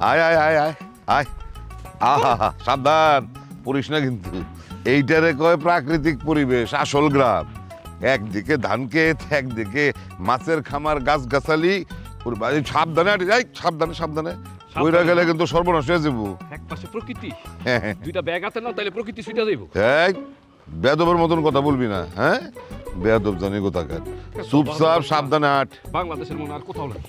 আয় আয় আয় আয় আয় আহা সাবধান পড়িস না কিন্তু এইটারে কয় প্রাকৃতিক পরিবেশ আসল গ্রাম একদিকে ধান ক্ষেত একদিকে মাছের খামার গাছগাছালি সাবধানে যাই সাবধানে সাবধানে ওইরা গেলে কিন্তু সর্বনাশ হয়ে যাবো এক পাশে প্রকৃতি দুইটা ব্যাগ আছে না তাহলে প্রকৃতি ছুটে যাইব এই বেয়াদবের মতন কথা বলবি না হ্যাঁ বেয়াদব জানি কোথাকার চুপচাপ সাবধানে হাঁট বাংলাদেশের মনে আর কোথাও নাই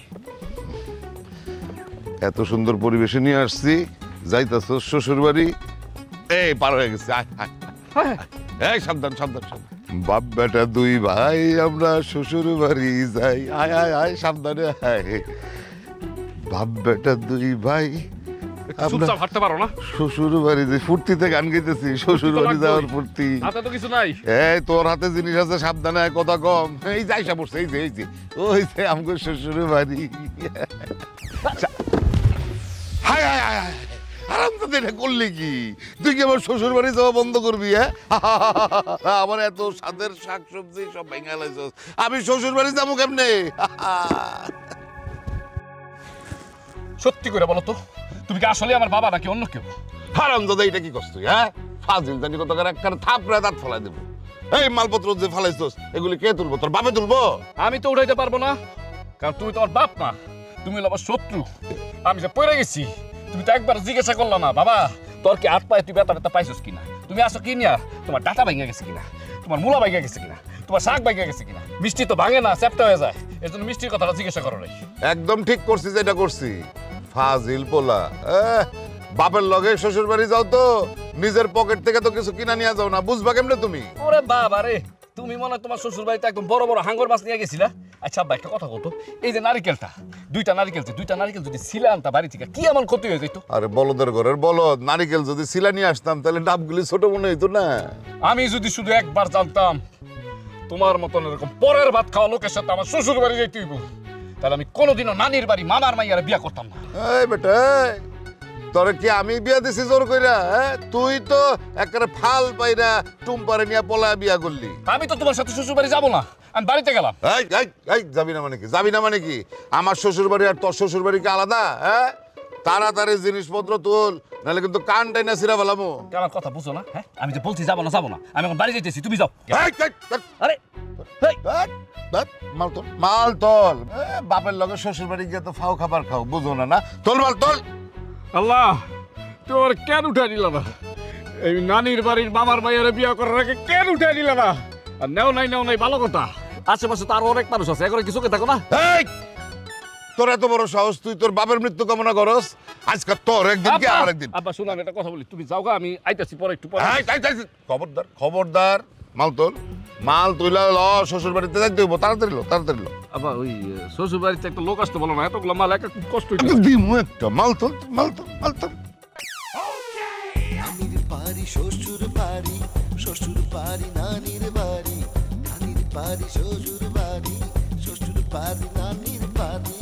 এত সুন্দর পরিবেশে নিয়ে আসছি যাইতাছ শ্বশুর বাড়ি এই পার হয়ে গেছে এই সাবধান সাবধান সাবধান বাপ বেটা দুই ভাই আমরা শ্বশুর বাড়ি যাই আয় আয় আয় সাবধানে আয় বাপ বেটা দুই ভাই চুপচাপ হাঁটতে পারো না শ্বশুর বাড়ি যে ফুর্তিতে গান গাইতেছি শ্বশুর বাড়ি যাওয়ার ফুর্তি হাতে তো কিছু নাই এই তোর হাতে জিনিস আছে সাবধানে আয় কথা কম এই যাই সা পড়ছে এই যে ওই যে আমাকে শ্বশুর বাড়ি হায় হায় হায় হায় আরাম তো এটা করলি কি তুই কি আমার শ্বশুর বাড়ি যাওয়া বন্ধ করবি হ্যাঁ আমার এত স্বাদের শাকসবজি সব ভেঙে লাইছস আমি শ্বশুর বাড়ি যাবো কেমনে সত্যি করে বলো তো তুমি কি আসলে আমার বাবা নাকি অন্য কেউ হারাম দাদা এটা কি করছ হ্যাঁ ফাজিল জানি কত করে একটা থাপড়ে দাঁত ফেলাই দেবো এই মালপত্র যে ফেলাইছস এগুলি কে তুলবো তোর বাপে তুলবো আমি তো উঠাইতে পারবো না কারণ তুমি তো আমার বাপ না তুমি হলো আমার শত্রু আমি যে পড়ে গেছি তুমি তো একবার জিজ্ঞাসা করলা না বাবা তোর কি হাত পায়ে তুই ব্যথা ব্যথা পাইছিস কিনা তুমি আসো কি নিয়া তোমার ডাটা ভাঙা গেছে কিনা তোমার মূলা ভাঙা গেছে কিনা তোমার শাক ভাঙা গেছে কিনা মিষ্টি তো ভাঙে না চ্যাপ্টা হয়ে যায় এর জন্য মিষ্টির কথাটা জিজ্ঞাসা করো নাই একদম ঠিক করছি যেটা করছি ফাজিল পোলা বাপের লগে শ্বশুর বাড়ি যাও তো নিজের পকেট থেকে তো কিছু কিনা নিয়ে যাও না বুঝবা কেমনে তুমি ওরে বাবা রে তুমি মনে হয় তোমার শ্বশুর বাড়িতে একদম বড় বড় হাঙ্গর মাছ নিয়ে গেছিলা আচ্ছা আব্বা একটা কথা বলতো এই যে নারিকেলটা দুইটা নারিকেল যদি সিলা আনতা বাড়ি থেকে কি এমন ক্ষতি হয়ে যেত আরে বলদের ঘরের বলদ নারিকেল যদি সিলা নিয়ে আসতাম তাহলে ডাবগুলি ছোট মনে হইতো না আমি যদি শুধু একবার জানতাম তোমার মতন এরকম পরের ভাত খাওয়া লোকের সাথে আমার শ্বশুর বাড়ি যাইতে হইব তাহলে আমি কোনোদিনও নানির বাড়ি মামার মাইয়ারে বিয়া করতাম না এই বেটা তোরে কি আমি বিয়া দিছি জোর কইরা তুই তো একেবারে ফাল পাইরা টুম্পারে নিয়ে পলায় বিয়া করলি আমি তো তোমার সাথে শ্বশুর বাড়ি যাবো না আমি বাড়িতে গেলাম এই এই এই যাবি না মানে কি আমার শ্বশুর বাড়ি আর তোর শ্বশুর বাড়ি কি আলাদা তাড়াতাড়ি জিনিসপত্র তুল নাহলে কিন্তু কান টাইনা ছিড়া ফেলামো আমার কথা বুঝো না হ্যাঁ আমি যে বলছি যাবো না আমি এখন বাড়ি যাইতেছি তুমি যাও আরে মাল তোল বাপের লগে শ্বশুর বাড়ি গিয়ে তো ফাও খাবার খাও বুঝো না তোল মাল তোল আল্লাহ তোর কেন উঠে নিল না এই নানির বাড়ির মামার মাইয়ারে বিয়া করার আগে কেন উঠে নিল না আর নেও নাই ভালো কথা আশেপাশে তো আরো অনেক মানুষ আছে এখন কিছু থাকো না তোর এত বড় সাহস তুই তোর বাপের মৃত্যু কামনা করস আজকে তোর একদিন কি আমার একদিন আব্বা শুনো আমি একটা কথা বলি তুমি যাও গা আমি আইতাছি পরে একটু পরে খবরদার মাল তোল মাল তুইলা ল শ্বশুর বাড়িতে যাইতে হইব তাড়াতাড়ি লো আব্বা ওই শ্বশুর বাড়িতে একটা লোক আসতে বলো না এতগুলো মাল একা খুব কষ্ট হইছে দিমু একটা মাল তোল নানির বাড়ি শ্বশুর বাড়ি শ্বশুর বাড়ি নানির বাড়ি নানির বাড়ি শ্বশুর বাড়ি শ্বশুর বাড়ি নানির বাড়ি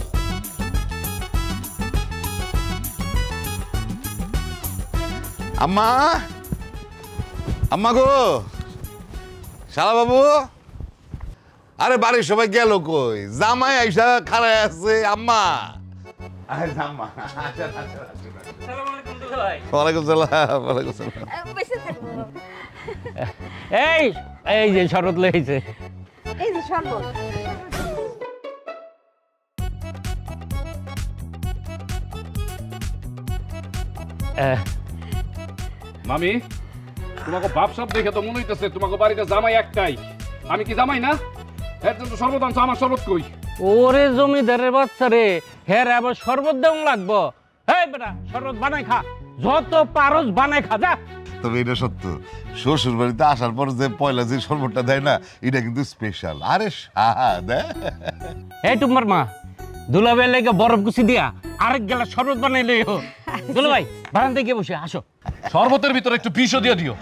আম্মা গো শালা বাবু আরে বাড়ির সবাই গেল কই জামাই আইসা খাড়ায় আছে আম্মা ওয়ালাইকুম সালাম এই যে শরৎ লইছে এই যে শরবত মামি তোমাকে বাপ সাপ দেখে তো মনে হইতেছে তোমাকে বাড়িতে জামাই একটাই আমি কি জামাই না এর জন্য শরবত আনছো আমার শরবত কই ওরে জমিদারের বাচ্চা রে হ্যাঁ আবার শরবত দেওয়া লাগবো এই বেটা শরবত বানাই খা যত পারস বানাই খা যা তবে এটা সত্য শ্বশুর বাড়িতে আসার পর যে পয়লা যে শরবতটা দেয় না এটা কিন্তু স্পেশাল আরে স্বাদ এই তোমার মা দুলাভাই লেগে বরফ গুছি দিয়া আরেক গেলা শরবত বানাইলে দুলাভাই বারান্দায় গিয়ে বসে আসো শরবতের ভিতরে একটু বিষও দিয়ে দিও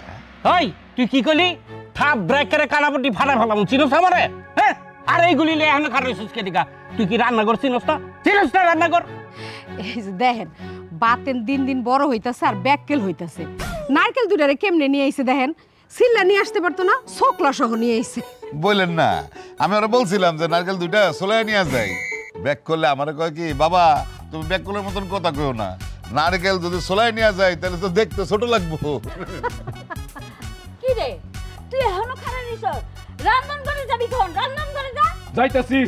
ওই তুই কি কইলি থাপ ব্রেকারে কানাপটি ফাটা ফেলাম চিনোস আমারে হ্যাঁ আর এইগুলি লে এখন খারাইছিস কে দিকা তুই কি রান্না কর চিনোস না রান্না কর এই যে দেখেন বাতেন দিন দিন বড় হইতাছে আর ব্যাককেল হইতাছে নারকেল দুটারে কেমনে নিয়ে আইছে দেখেন সিল্লা নিয়ে আসতে পারতো না সকলা সহ নিয়ে আইছে বললেন না আমি ওরা বলছিলাম যে নারকেল দুইটা সোলায় নিয়ে যাই ব্যাক করলে আমার কয় কি বাবা তুমি ব্যাক করলে মতন কথা কইও না নারকেল যদি সোলাই নিয়ে যায় তাহলে তো দেখতে ছোট লাগবো। কি রে তুই এখনো খারাপ নিছ? রান্নান করে যাবি কোন? রান্নান করে যা। যাইতাছি।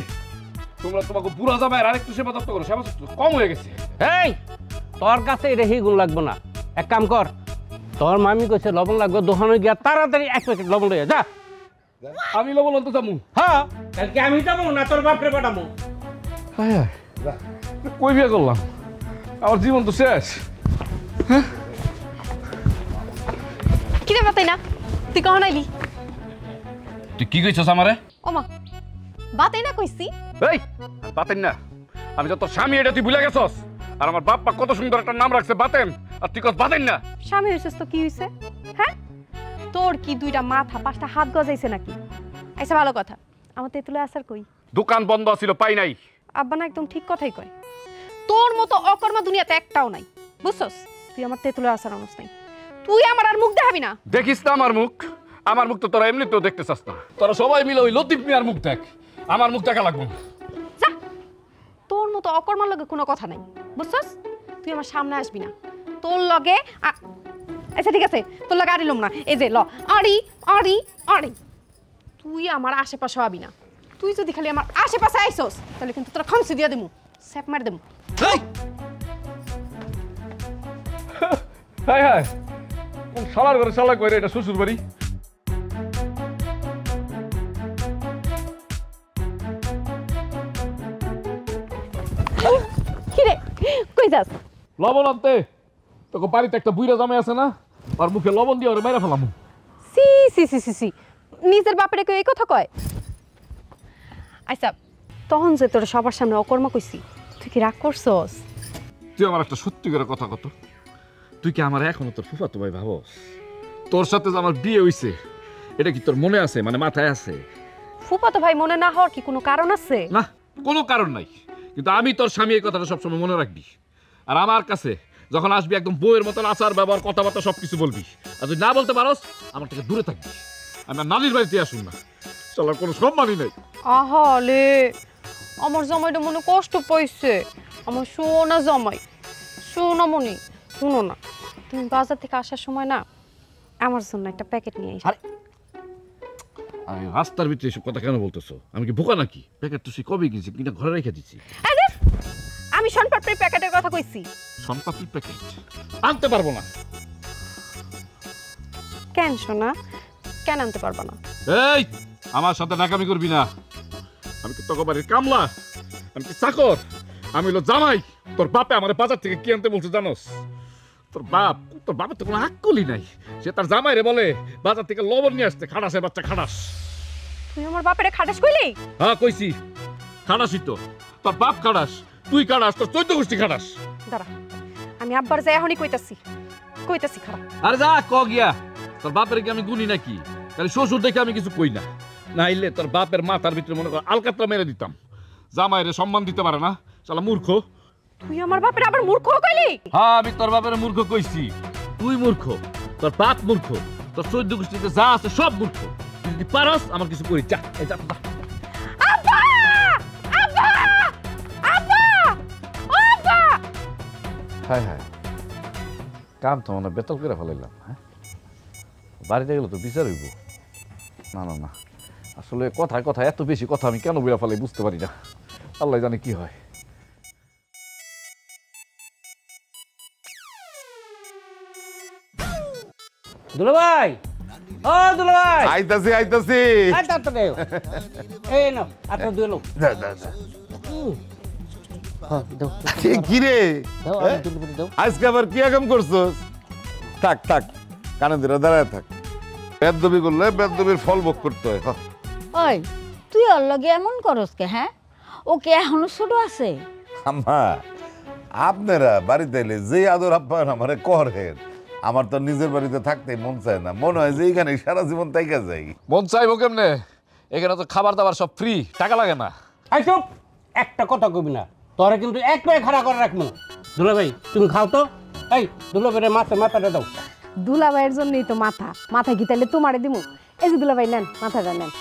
তোমরা তোমাকে পুরা জামাই আর একটু সেবা যত্ন করো, সেবা যত্ন কম হয়ে গেছে। এই তোর কাছে রেহি গুণ লাগবো না, এক কাম কর, তোর মামি কইছে লবণ লাগবে, দোকানে গিয়া তাড়াতাড়ি 1 প্যাকেট লবণ লইয়া যা। আমি লবণ আনতে যাবো। হ্যাঁ কালকে আমি যাবো না তোর বাপরে পাঠাবো। হ্যাঁ কই বিয়ে করলাম, আমার জীবন তো শেষ। কি রে বাতাই না, তুই কখন আইলি? তুই কি কইছস আমারে? ওমা বাতাই না কইছি। এই বাতেন না, আমি যত স্বামী এটা তুই ভুলে গেছস। আর আমার বাপ মা কত সুন্দর একটা নাম রাখছে বাতেন, আর তুই কস বাতেন না। স্বামী হইছিস তো কি হইছে? হ্যাঁ তোর কি 2টা মাথা 5টা হাত গজাইছে নাকি? আচ্ছা ভালো কথা, আমার তেঁতুলে আসার কই? দোকান বন্ধ ছিল, পাই নাই। আব্বা না একদম ঠিক কথাই কয়, তোর মতো অকর্মা দুনিয়াতে একটাও নাই, বুঝছস? তুই আমার তেঁতুলে আসার আনস নাই, তুই আমার আর মুখ দেখাবি না। দেখিস না আমার মুখ, আমার মুখ তো তোরা এমনিতেও দেখতে চাস না। তোরা সবাই মিলে ওই লতিফ মিয়ার মুখ দেখ, আমার মুখ দেখা লাগবে না। যা, তোর মতো অকর্মার লগে কোনো কথা নাই, বুঝছস? তুই আমার সামনে আসবি না, তোর লগে আচ্ছা ঠিক আছে, তোর লগে আড়িলম না, এই যে ল আড়ি আড়ি আড়ি, তুই আমার আশেপাশে হবি না। তুই যদি খালি আমার আশেপাশে আইসস তাহলে কিন্তু তোরা খামসি দিয়া দেবো, স্যাপ মার দেবো। হায় হায়, কোন শালার ঘরে শালা কইরে এটা শ্বশুর বাড়ি। কি রে কই যাস? লবণ আনতে। তোকে বাড়িতে একটা বুইরা জামাই আছে না, আর মুখে লবণ দিয়ে ওরে মেরে ফেলাম। সি সি সি সি সি, নিজের বাপরে কেউ এই কথা কয়? আচ্ছা তখন যে তোর সবার সামনে অকর্মা কইছি, তুই কি রাগ করছস? তুই আমার একটা সত্যি করে কথা কত, তুই কি আমার এখনো তোর ফুফাতো ভাই ভাবস? তোর সাথে যে আমার বিয়ে হইছে এটা কি তোর মনে আছে, মানে মাথায় আছে? ফুফাতো ভাই মনে না হওয়ার কি কোনো কারণ আছে? না, কোনো কারণ নাই, কিন্তু আমি তোর স্বামী এই কথাটা সবসময় মনে রাখবি। আর আমার কাছে যখন আসবি একদম বউয়ের মতন আচার ব্যবহার কথাবার্তা সবকিছু বলবি, আর যদি না বলতে পারস আমার থেকে দূরে থাকবি। আমি নানির বাড়িতে আসুন না, চলার কোনো সম্মানই নাই। আহালে আমার জামাইটা মনে কষ্ট পাইছে, আমার সোনা জামাই। সোনামণি শুনো না, তুমি বাজার থেকে আসার সময় না আমার জন্য একটা প্যাকেট নিয়ে এসো। আমি রাস্তার ভিতরে এসব কথা কেন বলতেছো? আমি কি বোকা নাকি? প্যাকেট তো সে কবে কিনছি, কিনা ঘরে রেখে দিচ্ছি। আমি শনপাপড়ির প্যাকেটের কথা কইছি। শনপাপড়ির প্যাকেট আনতে পারবো না। কেন সোনা, কেন আনতে পারবা না? এই আমার সাথে নাকামি করবি না, আমি কি তোকে বাড়ির কামলা? আমি কি চাকর? আমি হলো জামাই। তোর বাপে আমার বাজার থেকে কি আনতে বলছে জানোস? তোর বাপের তো কোনো আক্কলই নাই, সে তার জামাই রে বলে বাজার থেকে লবণ নিয়ে আসতে। খাটাসের বাচ্চা খাটাস। তুই আমার বাপেরে খাটাস কইলি? হ্যাঁ কইছি, খাটাসই তো। তোর বাপ খাটাস, তুই খাটাস, তোর 14 গোষ্ঠী খাটাস। দাঁড়া, আমি আব্বার যাই এখনই কইতাছি খারাপ। আরে যা ক গিয়া, তোর বাপের কি আমি গুনি নাকি? তাহলে শ্বশুর দেখে আমি কিছু কই না, নাইলে তোর বাপের মাথার ভিতরে মনে কর আলকাতরা মেরে দিতাম। জামাইরে সম্মান দিতে পারে না, শালা মূর্খ। তুই আমার বাপের আবার মূর্খ কইলি? হ্যাঁ আমি তোর বাপের মূর্খ কইছি। তুই মূর্খ, তোর বাপ মূর্খ, তোর 14 গোষ্ঠীতে যা আছে সব মূর্খ। তুই যদি পারস আমার কিছু করি, যা এই যা। আব্বা! আব্বা! আব্বা! আব্বা! হায় হায়, কাম তো মনে বেতল করে ফেলাইলাম। হ্যাঁ বাড়িতে গেলে তো বিচার হইব। না না না, আসলে কথায় কথায় এত বেশি কথা আমি কেন বইরা ফেলাই বুঝতে পারি না। আল্লাহ জানে কি হয়। দুলাভাই, ও দুলাভাই, আইতাছি আইতাছি। আয় তাড়াতাড়ি আয়। এই নাও, আচ্ছা দুই লোক। দা, দা, দা। হ্যাঁ, দাও, এ, কি রে দাও, হ্যাঁ? আমি দুলুপুরি দাও। আজকে আবার কি আগাম করছস? থাক থাক, কানে ধরে দাঁড়ায় থাক। বেদবি করলে বেদবির ফল ভোগ করতে হয়। হ। ওই তুই ওর লগে এমন করস কে? হ্যাঁ ওকে এখনো ছোট আছে। আম্মা, আপনারা বাড়িতে এলে যে আদর আপ্যায়ন আমারে করেন, আমার তো নিজের বাড়িতে থাকতে মন চায় না। মনে হয় যে এইখানে সারা জীবন তাইকা যাই। মন চাইবো কেমনে? এখানে তো খাবার দাবার সব ফ্রি, টাকা লাগে না। আই চুপ, একটা কথা কবি না, তোরা কিন্তু এক পায়ে খাড়া করে রাখবো। দুলাভাই তুমি খাও তো। এই দুলাভাইয়ের মাথাটা দাও। দুলাভাইয়ের জন্যই তো মাথা কি তাহলে তোমারে দিমু? এই যে দুলাভাই নেন, মাথাটা নেন।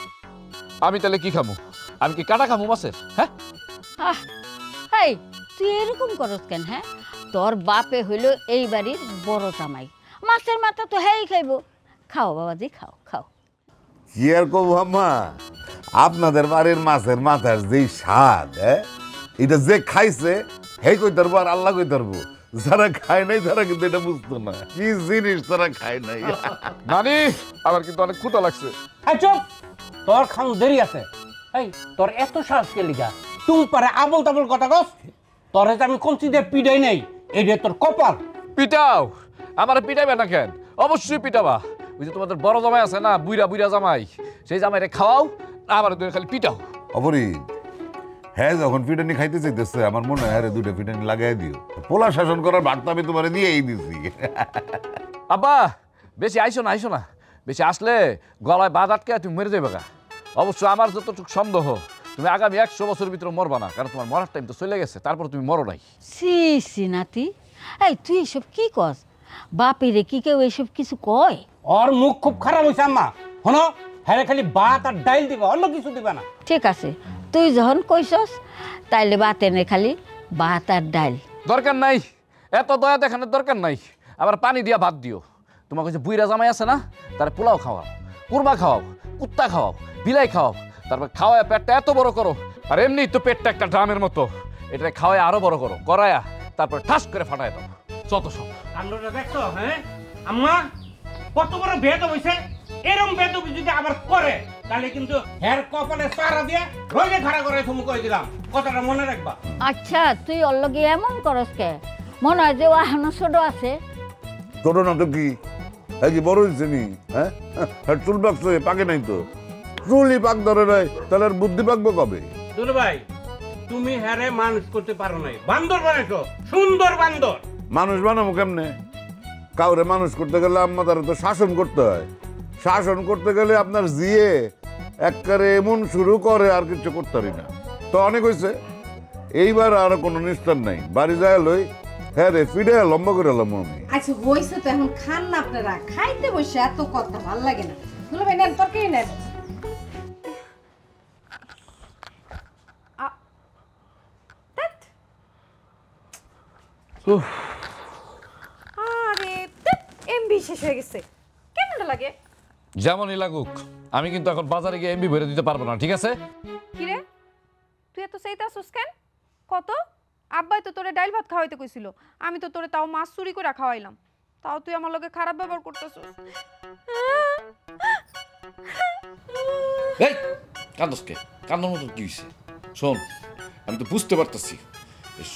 আমি তাহলে কি খামু? আমি কি কাটা খামু মাছের? হ্যাঁ এই তুই এরকম করস কেন? হ্যাঁ তোর বাপে হইল এই বাড়ির বড় জামাই, মাছের মাথা তো হেই খাইব। খাও বাবাজি, খাও খাও। কি আর কব আম্মা, আপনাদের বাড়ির মাছের মাথার যে স্বাদ, এটা যে খাইছে হে কই ধরবো আর আল্লাহ কই ধরবো, যারা খায় নাই তারা কিন্তু এটা বুঝতো না কি জিনিস তারা খায় নাই। নানি আমার কিন্তু অনেক ক্ষুধা লাগছে। এই চুপ, তোর খাওয়া দেরি আছে। এই তোর এত সাহস কে লিগা? তুই পারে আবল তাবল কথা কস? তোর যে আমি কঞ্চি দিয়ে পিডাই নাই, এই যে তোর কপাল। পিটাও, আমার পিটাইবে না কেন? অবশ্যই পিটাবা। ওই যে তোমাদের বড় জামাই আছে না, বুইরা বুইরা জামাই, সেই জামাইরে খাওয়াও, আবার দুই খালি পিটাও। অপরিদ, হ্যাঁ যখন পিটানি খাইতে চাইতেছে আমার মনে হয় হ্যাঁ দুটো পিটানি লাগাই দিও। পোলা শাসন করার বার্তা আমি তোমার দিয়েই দিছি। আব্বা বেশি আইসো না, আইসো না, বেশি আসলে গলায় বাদ আটকে তুমি মরে যাবে গা। অবশ্য আমার যতটুকু সন্দেহ তুমি আগামী 100 বছরের ভিতরে মরবা না, কারণ তোমার মরার টাইম তো চলে গেছে, তারপর তুমি মরো নাই। সি সি নাতি, এই তুই এসব কি কস? বাপেরে কি কেউ এসব কিছু কয়? ওর মুখ খুব খারাপ হয়েছে আম্মা। হনো হ্যাঁ খালি ভাত আর ডাইল দিবা, অন্য কিছু দিবা না। ঠিক আছে, তুই যখন কইছস তাইলে ভাত এনে খালি ভাত আর ডাইল। দরকার নাই, এত দয়া দেখানোর দরকার নাই। আবার পানি দিয়া ভাত দিও। তোমার কাছে বুইরা জামাই আছে না, তারা পোলাও খাওয়াও, কুরমা খাওয়াও, কুত্তা খাওয়াও, বিলাই খাওয়াও, তারপর খাওয়ায় পেটটা এত বড় করো। আর এমনি তো পেটটা একটা ড্রামের মতো, এটা খাওয়ায় আরো বড় করো, করায়া তারপর ঠাস করে ফাটায় দাও। যত সব কাণ্ডটা দেখছো? হ্যাঁ আম্মা কত বড় ভেদ হইছে। এরকম ভেদ যদি আবার করে তাহলে কিন্তু হের কপালে সারা দিয়ে রইলে খাড়া করে তুমি কই দিলাম, কথাটা মনে রাখবা। আচ্ছা তুই ওর লগে এমন করস কে? মনে হয় যে ও এখনো ছোট আছে। ছোট না তো কি, হ্যাঁ কি বড় হয়েছে নি? হ্যাঁ চুল পাকছে, পাকে নাই তো। চুলই পাক ধরে নাই তাহলে আর বুদ্ধি পাকবো কবে? দুলু ভাই তুমি হ্যারে মানুষ করতে পারো নাই, বান্দর বানাইছো, সুন্দর বান্দর। মানুষ বানাবো কেমনে? কাউরে মানুষ করতে গেলে আম্মা তারা তো শাসন করতে হয়। শাসন করতে গেলে আপনার জিয়ে একবারে এমন শুরু করে আর কিছু করতে পারি না। তো অনেক হয়েছে, এইবার আর কোনো নিস্তার নাই। বাড়ি যায় লই, হ্যাঁ রে ফিরে লম্বা করে এলাম আমি। আচ্ছা হইছে তো, এখন খান না আপনারা। খাইতে বসে এত কথা ভাল লাগে না। দুলু ভাই নেন, তরকারি নেন। আরে এমবি শেষ হয়ে গেছে, কেমনটা লাগে? যেমনই লাগুক, আমি কিন্তু এখন বাজারে গিয়ে এমবি ভরে দিতে পারবো না, ঠিক আছে? কিরে তুই এত সেইটা আসছিস কেন? কত আব্বাই তো তোরে ডাইল ভাত খাওয়াইতে কইছিল, আমি তো তোরে তাও মাছ চুরি করে খাওয়াইলাম, তাও তুই আমার লগে খারাপ ব্যবহার করতেছিস। এই কান্দসকে, কান্দর মতো কি হয়েছে? শোন, আমি তো বুঝতে পারতেছি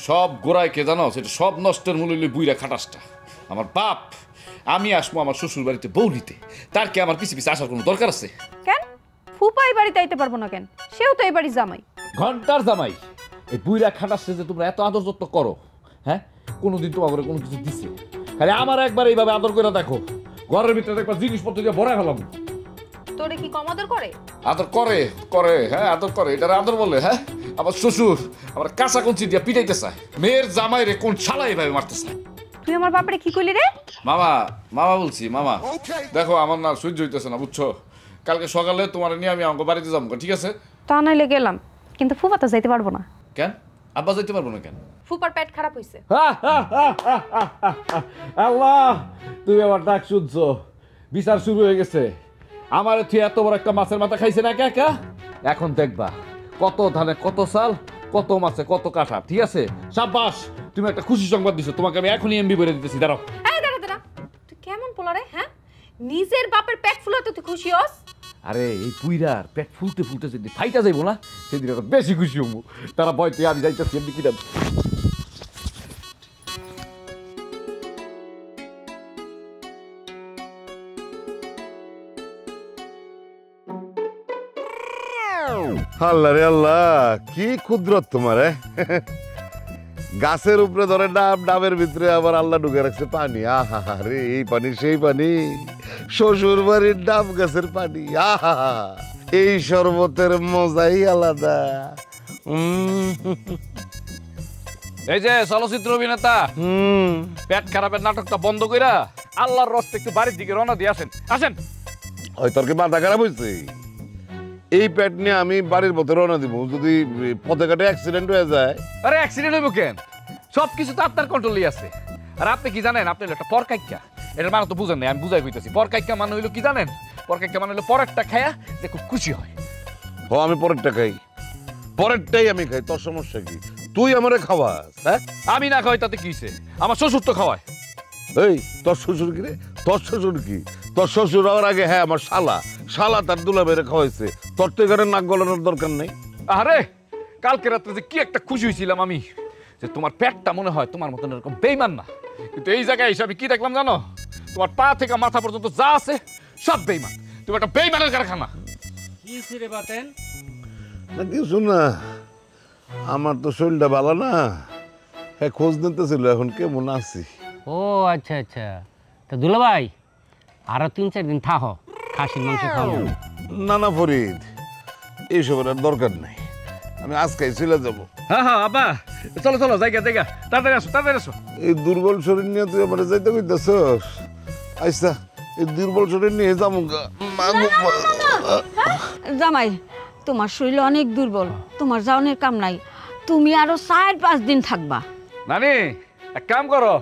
সব গোড়ায় কে জানো, সেটা সব নষ্টের মূল হইল বুইরা খাটাসটা। আমার বাপ, আমি আসবো আমার শ্বশুর বাড়িতে বউ নিতে, তার কি আমার পিছে পিছে আসার কোনো দরকার আছে? কেন ফুপা এই বাড়িতে আইতে পারবো না কেন? সেও তো এই বাড়ির জামাই। ঘন্টার জামাই। এই বুইরা খাটাসে যে তোমরা এত আদর যত্ন করো, হ্যাঁ কোনোদিন তোমার ঘরে কোনো কিছু দিছে? খালি আমার একবার এইভাবে আদর করে দেখো, ঘরের ভিতরে একবার জিনিসপত্র দিয়ে ভরা ফেলাম। তোরে কি কম আদর করে? আদর করে করে, হ্যাঁ আদর করে, এটা আদর বলে? হ্যাঁ আমার শ্বশুর আমার কাঁচা কঞ্চি দিয়ে পিটাইতে চায়, মেয়ের জামাই রে কোন শালা এইভাবে মারতে চায়। তুই আমার বাপরে কি কইলি রে? মামা, মামা বলছি মামা, দেখো আমার না সহ্য হইতেছে না, বুঝছো? কালকে সকালে তোমার নিয়ে আমি আমার বাড়িতে যাবো, ঠিক আছে? তা নাইলে গেলাম, কিন্তু ফুপা তো যাইতে পারবো না। কেন? আব্বা যাইতে পারবো না কেন? ফুপার পেট খারাপ হইছে। আল্লাহ, তুমি আমার ডাক শুনছো, বিচার শুরু হয়ে গেছে। আমার তুই এত বড় একটা মাছের মাথা খাইছে না একা একা, এখন দেখবা কত ধানে কত চাল, কত মাছে কত কাঠা, ঠিক আছে? সাব্বাস, তুমি একটা খুশি সংবাদ দিছো, তোমাকে আমি এখনই এমবি বেড়ে দিতেছি, দাঁড়াও। এই দাঁড়া দাঁড়া, তুই কেমন পোলা রে? হ্যাঁ নিজের বাপের পেট ফুলাতে তুই খুশি হস? আরে এই পুইরার পেট ফুলতে ফুলতে যদি ফাইটা যাইবো না, সেদিন আরো বেশি খুশি হবো। তারা বয়তে আমি যাইতেছি এমনি কিনা। আল্লাহ রে আল্লাহ, কি কুদরত তোমার! গাছের উপরে ধরে ডাব, ডাবের ভিতরে আবার আল্লাহ ঢুকে রাখছে পানি। আহা রে, এই পানি সেই পানি, শ্বশুর বাড়ির ডাব গাছের পানি। আহা, এই শরবতের মজাই আলাদা। এই যে চলচ্চিত্র অভিনেতা, পেট খারাপের নাটকটা বন্ধ কইরা আল্লাহর রস্তে একটু বাড়ির দিকে রওনা দিয়ে আসেন, আসেন। ওই তোর কি মাথা খারাপ হয়েছে? এই পেট নিয়ে আমি বাড়ির পথে রওনা দিব, যদি পথে ঘাটে অ্যাক্সিডেন্ট হয়ে যায়? আরে অ্যাক্সিডেন্ট হইব কেন? সব কিছু তো আপনার কন্ট্রোলেই আছে। আর আপনি কি জানেন, আপনি হলো একটা পরকাইক্কা। এটার মানে তো বুঝেন নাই, আমি বুঝাই হইতেছি। পরকাইক্কা মানে হইলো কি জানেন? পরকাইক্কা মানে হলো পরেরটা খায়া যে খুব খুশি হয়। ও আমি পরেরটা খাই, পরেরটাই আমি খাই, তোর সমস্যা কি? তুই আমারে খাওয়াস? হ্যাঁ, আমি না খাওয়াই তাতে কি হইছে? আমার শ্বশুর তো খাওয়ায়। এই তোর শ্বশুর কি রে? তোর শ্বশুর কি? তোর শ্বশুর হওয়ার আগে হ্যাঁ আমার শালা তার দুলাভাইরে খাওয়াইছে। তোর তো এখানে নাক গলানোর দরকার নেই। আরে কালকে রাত্রে যে কি একটা খুশি হয়েছিলাম আমি, যে তোমার পেটটা মনে হয় তোমার মতন এরকম বেইমান না। কিন্তু এই জায়গায় এসে আমি কি দেখলাম জানো? তোমার পা থেকে মাথা পর্যন্ত যা আছে সব বেইমান। তুমি একটা বেইমানের কারখানা। কি রে বাতেন? না কিছু না, আমার তো শরীরটা ভালো না, হ্যাঁ খোঁজ নিতেছিল এখন কেমন আছি। ও আচ্ছা আচ্ছা, তা দুলাভাই আরো 3-4 দিন থাকো, খাসির মাংস খাবো। না না ফরিদ, এইসবের আর দরকার নাই, আমি আজকেই চলে যাব। হ্যাঁ হ্যাঁ আব্বা, চলো চলো, জায়গা জায়গা, তাড়াতাড়ি আসো তাড়াতাড়ি আসো। এই দুর্বল শরীর নিয়ে তুই আমার যাইতে কইতেছস? আচ্ছা এই দুর্বল শরীর নিয়ে যাবো। জামাই, তোমার শরীর অনেক দুর্বল, তোমার যাওয়ার কাম নাই, তুমি আরো 4-5 দিন থাকবা। নানি এক কাম করো,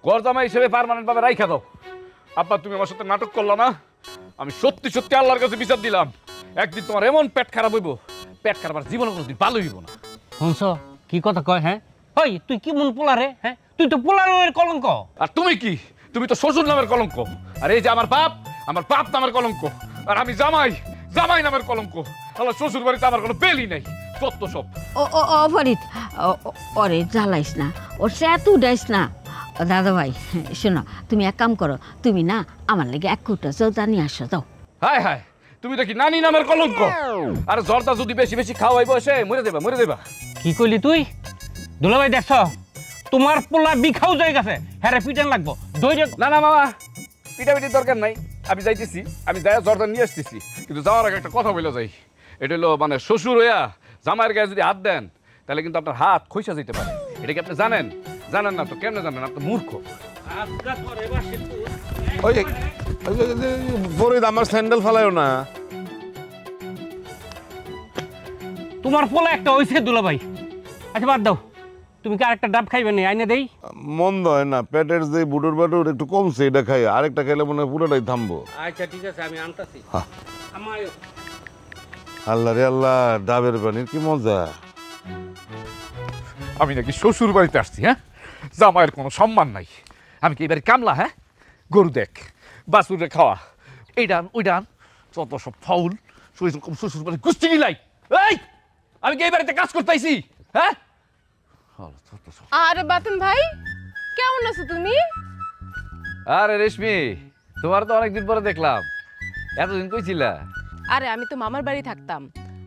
ঘর জামাই হিসেবে পার্মানেন্ট ভাবে রাইখা দাও। আব্বা তুমি আমার সাথে নাটক করলো না, আমি সত্যি সত্যি আল্লাহর কাছে বিচার দিলাম, একদিন তোমার এমন পেট খারাপ হইব, পেট খারাপ আর জীবনে কোনোদিন ভালো হইব না। শুনছ কি কথা কয়? হ্যাঁ ওই তুই কি মন পোলা রে? হ্যাঁ তুই তো পোলার কলঙ্ক। আর তুমি কি? তুমি তো শ্বশুর নামের কলঙ্ক। আর এই যে আমার বাপ নামের কলঙ্ক। আর আমি জামাই নামের কলঙ্ক। আল্লাহ শ্বশুর বাড়িতে আমার কোনো পেলই নাই, তত্ত্ব সব। ও ও ও ফরিদ, ওরে জ্বালাইস না, ওর সে এত উঠাইস না। দাদা ভাই শোনো, তুমি এক কাম করো, তুমি না আমার লেগে 1 কোটা জর্দা নিয়ে আসো দাও। হায় হায়, তুমি তো কি নানি নামের কলঙ্ক। আর জর্দা যদি বেশি বেশি খাওয়াইব সে মরে দেবা। কি কইলি তুই? দুলাভাই দেখছ তোমার পোলা বিখাও যায় গেছে, হ্যাঁ পিটান লাগবো দইরে। না না মামা, পিটাপিটির দরকার নাই, আমি যাইতেছি, আমি যাই জর্দা নিয়ে আসতেছি। কিন্তু যাওয়ার আগে একটা কথা বলে যাই, এটা হলো মানে শ্বশুর হইয়া জামাইয়ের গায়ে যদি হাত দেন তাহলে কিন্তু আপনার হাত খইসা যেতে পারে। এটা কি আপনি জানেন? জানেন না তো কেমনে জানেন? আপনি মূর্খ। ওই ফরিদ আমার স্যান্ডেল ফালাইও না। তোমার পোলা একটা হইছে দুলাভাই। আচ্ছা বাদ দাও, তুমি কি আরেকটা ডাব খাইবে না? আইনে দেই। মন্দ হয় না, পেটের যে বুটুর বাটুর একটু কমছে, এটা খাই, আরেকটা খাইলে মনে হয় পুরোটাই থামবো। আচ্ছা ঠিক আছে, আমি আনতাছি। আল্লাহ রে আল্লাহ, ডাবের পানির কি মজা। আমি নাকি শ্বশুর বাড়িতে আসছি? হ্যাঁ, জামাইয়ের কোনো সম্মান নাই। আমি কি এবারে কামলা? হ্যাঁ, গরু দেখ, বাছুরে খাওয়া, এই ডান ওই ডান, যত সব ফাউল। শ্বশুর বাড়ি কুস্তি গিলাই। এই আমি কি এই বাড়িতে কাজ করতে আইছি? হ্যাঁ। আরে বাতেন ভাই, কেমন আছো তুমি? আরে রেশমি, তোমার তো অনেকদিন পরে দেখলাম, এতদিন কই ছিলা? আরে আমি তো মামার বাড়ি থাকতাম,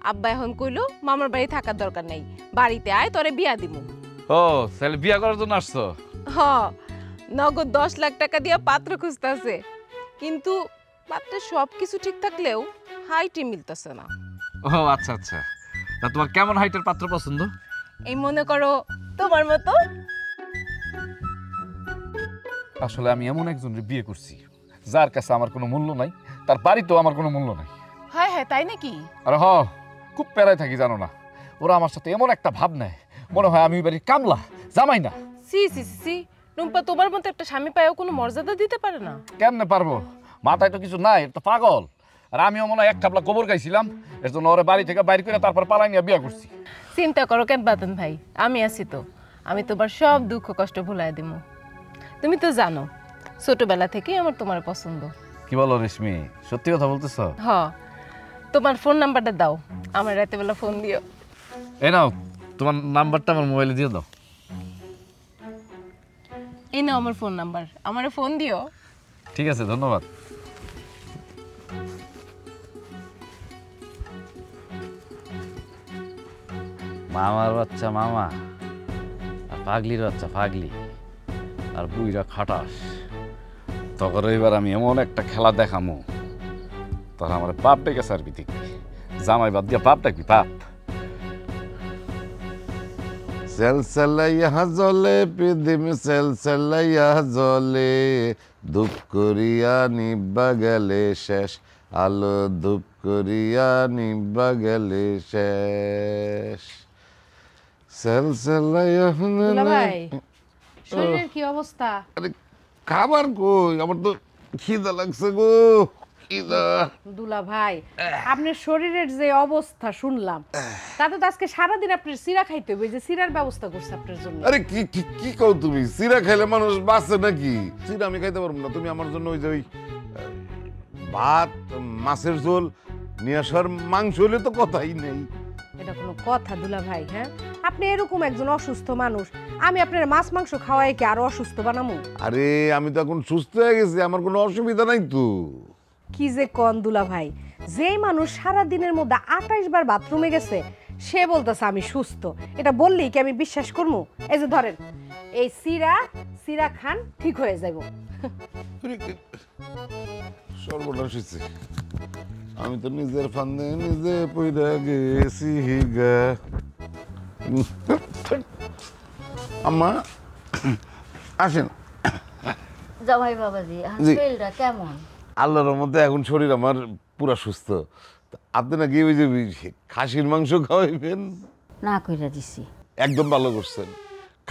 আব্বা এখন কইলো মামার বাড়ি থাকার দরকার নাই, বাড়িতে আয় তোরে বিয়া দিমু। ও তাহলে বিয়া করার জন্য আসছো? হ, নগদ 10 লাখ টাকা দিয়া পাত্র খুঁজতাছে, কিন্তু পাত্রের সব কিছু ঠিক থাকলেও হাইটই মিলতেছে না। ও আচ্ছা আচ্ছা, তা তোমার কেমন হাইটের পাত্র পছন্দ? এই মনে করো তোমার মতো। আসলে আমি এমন একজনের বিয়ে করছি যার কাছে আমার কোনো মূল্য নাই, তার বাড়িতেও আমার কোনো মূল্য নাই। হ্যাঁ হ্যাঁ, তাই নাকি? আরে হ, খুব প্যারায় থাকি জানো না। ওরা আমার সাথে এমন একটা ভাব নেয়, মনে হয় আমি বাড়ির কামলা, জামাই না। সি সি সি, রুম্পা তোমার মতো একটা স্বামী পায়ও কোনো মর্যাদা দিতে পারে না? কেমনে পারবো? মাথায় তো কিছু নাই, এটা পাগল। আর আমিও মনে হয় 1 কাপলা গোবর গাইছিলাম, এর জন্য ওরা বাড়ি থেকে বাইর করে তারপর পালাই নিয়ে বিয়ে করছি। চিন্তা করো কেন বাতন ভাই, আমি আছি তো, আমি তোমার সব দুঃখ কষ্ট ভুলাই দিমু। তুমি তো জানো ছোটবেলা থেকেই আমার তোমার পছন্দ। কি বলো রেশমি, সত্যি কথা বলতেছ? হ, তোমার ফোন নাম্বারটা দাও, আমার রাতে বেলা ফোন দিও। এই নাও তোমার নাম্বারটা আমার মোবাইলে দিয়ে দাও। এই নাও আমার ফোন নাম্বার, আমারে ফোন দিও। ঠিক আছে, ধন্যবাদ। মামার বাচ্চা মামা, আর পাগলির বাচ্চা পাগলি, আর বুইরা খাটাস। তখন এবার আমি এমন একটা খেলা দেখামো, তোর আমার পাপ ডেকে সারবি দেখবি। জামাই বাদ দিয়া পাপ ডাকবি, পাপ। সেলসেলাইয়া জলে পৃথিবী সেলসেলাইয়া জলে, ধূপ করিয়া নিব্বা গেলে শেষ আলো, ধূপ করিয়া নিব্বা গেলে শেষ। দুলা ভাই শরীরের কি অবস্থা? আরে খাবার কই, আমার তো খিদা লাগছে গো, খিদা। দুলা ভাই আপনার শরীরের যে অবস্থা শুনলাম, তাতে তো আজকে সারাদিন আপনার সিরা খাইতে হবে, যে সিরার ব্যবস্থা করছে আপনার জন্য। আরে কি কি কি কও তুমি? সিরা খাইলে মানুষ বাঁচে নাকি? সিরা আমি খাইতে পারবো না। তুমি আমার জন্য ওই যে ওই ভাত, মাছের ঝোল নিয়ে আসার, মাংস হলে তো কথাই নেই। এটা কোনো কথা দুলা ভাই? হ্যাঁ, আপনি এরকম একজন অসুস্থ মানুষ, আমি আপনার মাছ মাংস খাওয়াই কি আরো অসুস্থ বানামু? আরে আমি তো এখন সুস্থ হয়ে গেছি, আমার কোনো অসুবিধা নাই তো। কি যে কন দুলা ভাই, যেই মানুষ সারা দিনের মধ্যে 28 বার বাথরুমে গেছে সে বলতেছে আমি সুস্থ, এটা বললেই কি আমি বিশ্বাস করবো? এই যে ধরেন এই সিরা খান, ঠিক হয়ে যাইব। সর্বনাশ হয়েছে, আমি তো নিজের ফান্দে নিজে পইরা গেছি গা। আম্মা আসেন। জামাই বাবাজি, জি। শরীরটা কেমন? আল্লাহর মধ্যে এখন শরীর আমার পুরা সুস্থ। আপনি নাকি ওই যে খাসির মাংস খাওয়াইবেন? না কইরা দিছি। একদম ভালো করছেন।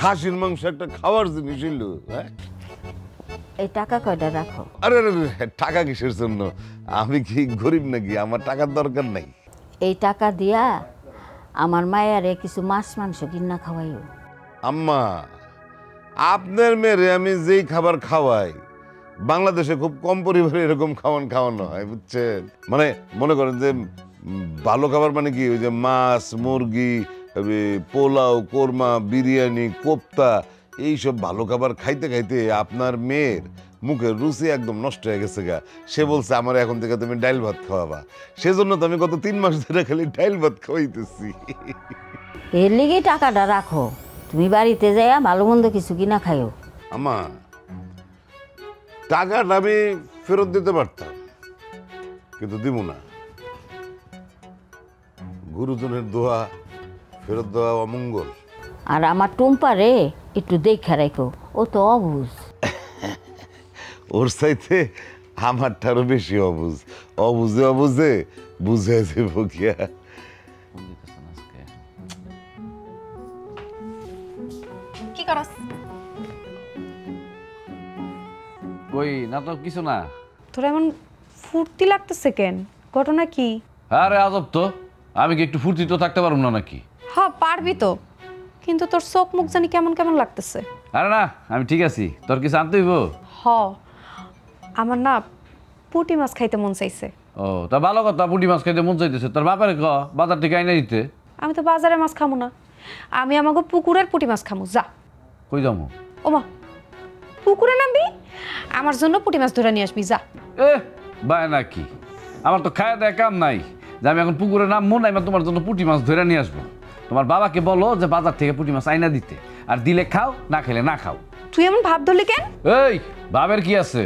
খাসির মাংস একটা খাওয়ার জিনিস হইল। হ্যাঁ, এই টাকা কয়টা রাখো। আরে আরে টাকা কিসের জন্য? আমি কি গরিব নাকি? আমার টাকার দরকার নাই। এই টাকা দিয়া আমার মায়ারে কিছু মাছ মাংস কিনা খাওয়াইও। আম্মা, আপনার মেয়েরে আমি যেই খাবার খাওয়াই, বাংলাদেশে খুব কম পরিবারে এরকম খাওয়ানো হয়, বুঝছেন? মানে মনে করেন যে ভালো খাবার মানে কি, ওই যে মাছ, মুরগি, পোলাও, কোরমা, বিরিয়ানি, কোপ্তা, এইসব ভালো খাবার খাইতে খাইতে আপনার মেয়ের মুখের রুচি একদম নষ্ট হয়ে গেছে গা। সে বলছে আমার এখন থেকে তুমি ডাইল ভাত খাওয়াবা। সেজন্য তো আমি গত 3 মাস ধরে খালি ডাইল ভাত খাওয়াইতেছি। এর লিগেই টাকাটা রাখো, তুমি বাড়িতে যাইয়া ভালো মন্দ কিছু কিনা খাইও। আমা, টাকাটা আমি ফেরত দিতে পারতাম, কিন্তু দিব না। গুরুজনের দোয়া ফেরত দেওয়া অমঙ্গল। আর আমার টুম্পারে একটু দেখা রাখো, ও তো অবুঝ। ওর চাইতে আমারটারও বেশি অবুঝ। অবুঝে বুঝে যাবো গিয়া। কি করস? কই না তো কিছু না। তোর এমন ফুর্তি লাগতেছে কেন? ঘটনা কি? আরে আজব তো, আমি কি একটু ফুর্তি তো থাকতে পারবো না নাকি? হ্যাঁ পারবি তো, কিন্তু তোর চোখ মুখ জানি কেমন কেমন লাগতেছে। আরে না, আমি ঠিক আছি। তোর কিছু আনতে হইব? হ, আমার না পুঁটি মাছ খাইতে মন চাইছে। ও তা ভালো কথা, পুঁটি মাছ খাইতে মন চাইতেছে। তোর বাপারে ক বাজার থেকে আইনা দিতে। আমি তো বাজারে মাছ খামু না, আমি আমাকে পুকুরের পুঁটি মাছ খামু। যা। কই যাবো? ওমা, পুকুরে নামবি, আমার জন্য পুঁটি মাছ ধরে নিয়ে আসবি। যা। এ বায় নাকি? আমার তো খায় দেয় কাম নাই যে আমি এখন পুকুরে নামবো না, তোমার জন্য পুঁটি মাছ ধরে নিয়ে আসবো। তোমার বাবাকে বলো যে বাজার থেকে পুঁটি মাছ আইনা দিতে, আর দিলে খাও, না খেলে না খাও। তুই এমন ভাব ধরলি কেন? এই ভাবের কি আছে?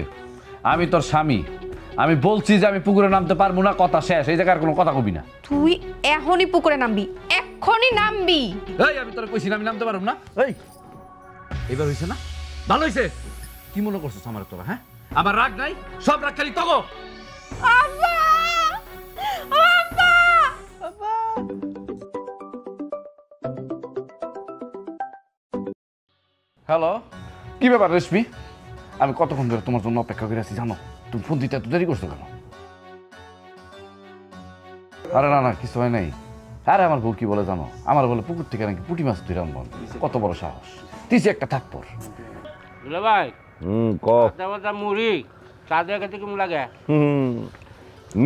আমি তোর স্বামী, আমি বলছি যে আমি পুকুরে নামতে পারবো না, কথা শেষ। এই জায়গার কোনো কথা কবি না। তুই এখনই পুকুরে নামবি, এখনই নামবি। এই আমি তোর কইছি না আমি নামতে পারবো না। এই এবার হইছে না? ভালো হইছে। কি মনে করছিস আমার তোরা? হ্যাঁ, আমার রাগ নাই, সব রাগ খালি তগো। আব্বা! আব্বা! আব্বা! হ্যালো, কি ব্যাপার রেশমি? আমি কতক্ষণ ধরে তোমার জন্য অপেক্ষা করে আছি জানো? তুমি ফোন দিতে এত দেরি করছো কেন? আরে না না, কিছু হয় নাই। আরে আমার বউ কি বলে জানো? আমার বলে পুকুর থেকে নাকি পুঁটি মাছ ধরে আনবো। কত বড় সাহস! দিছি একটা থাপ্পড়। দুলা ভাই, কক মুড়ি চা দিয়ে খেতে কেমন লাগে?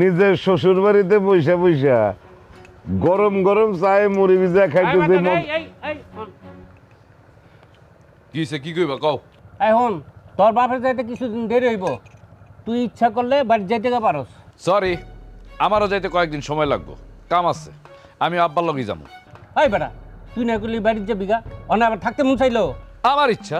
নিজের শ্বশুর বাড়িতে বৈশা বৈশা গরম গরম চায়ে মুড়ি ভিজা খাইতেছে। কি হইছে? কি কইবা কও? এখন তোর বাপের যাইতে কিছুদিন দেরি হইব, তুই ইচ্ছা করলে বাড়ি যাইতে পারস। সরি, আমারও যাইতে কয়েকদিন সময় লাগবে, কাম আছে। আমি আব্বার লগেই যাবো। এই বেটা, তুই না করলি বাড়ির যাবি গা, অনে আবার থাকতে মন চাইলো। আমার ইচ্ছা,